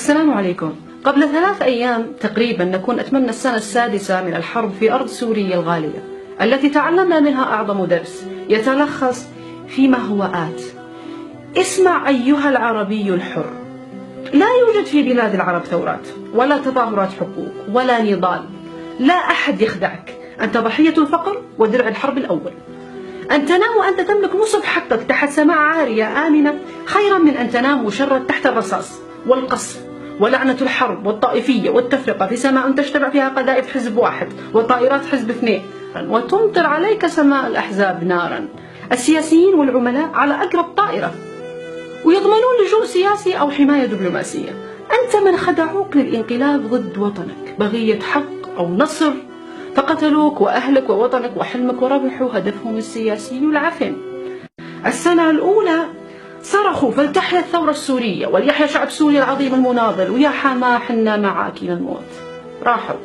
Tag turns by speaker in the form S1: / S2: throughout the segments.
S1: السلام عليكم. قبل 3 أيام تقريبا نكون أتممنا السنة السادسة من الحرب في أرض سوريا الغالية، التي تعلمنا منها أعظم درس يتلخص فيما هو آت: اسمع أيها العربي الحر، لا يوجد في بلاد العرب ثورات ولا تظاهرات حقوق ولا نضال، لا أحد يخدعك، أنت ضحية الفقر ودرع الحرب الأول. أن تنام وأنت تملك نصف حقك تحت سماء عارية آمنة خيرا من أن تنام مشرد تحت الرصاص والقصف ولعنة الحرب والطائفية والتفرقة في سماء تجتمع فيها قذائف حزب واحد وطائرات حزب 2 وتمطر عليك سماء الأحزاب نارا. السياسيين والعملاء على أقرب طائرة ويضمنون لجوء سياسي أو حماية دبلوماسية. أنت من خدعوك للانقلاب ضد وطنك بغية حق أو نصر، فقتلوك وأهلك ووطنك وحلمك وربحوا هدفهم السياسي العفن. السنة الأولى صرخوا فلتحيا الثورة السورية وليحيا شعب سوريا العظيم المناضل، ويا حماه حنا معاك للموت. راحوا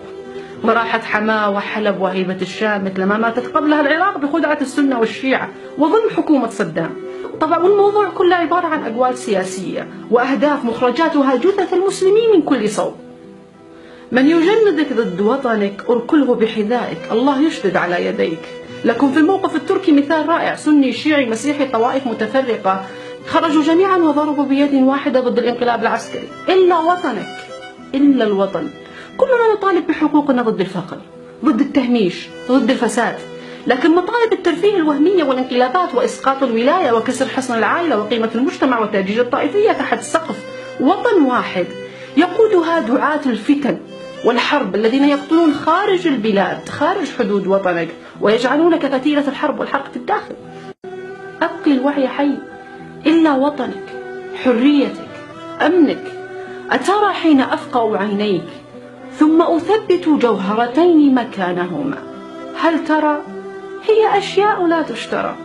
S1: وراحت حماه وحلب وهيبة الشام مثلما ماتت قبلها العراق بخدعة السنة والشيعة وظلم حكومة صدام. طبعا الموضوع كله عبارة عن أقوال سياسية وأهداف مخرجاتها جثث المسلمين من كل صوب. من يجندك ضد وطنك أركله بحذائك، الله يشدد على يديك. لكم في الموقف التركي مثال رائع: سني شيعي مسيحي طوائف متفرقة خرجوا جميعا وضربوا بيد واحدة ضد الانقلاب العسكري. إلا وطنك، إلا الوطن. كلنا نطالب بحقوقنا ضد الفقر، ضد التهميش، ضد الفساد، لكن مطالب الترفيه الوهمية والانقلابات وإسقاط الولاية وكسر حصن العائلة وقيمة المجتمع وتأجيج الطائفية تحت سقف وطن واحد يقودها دعاة الفتن والحرب الذين يقتلون خارج البلاد، خارج حدود وطنك، ويجعلونك فتيلة الحرب والحرق في الداخل. أبقي الوعي حي، إلا وطنك، حريتك، أمنك. أترى حين أفقأ عينيك ثم أثبت جوهرتين مكانهما، هل ترى؟ هي أشياء لا تشترى.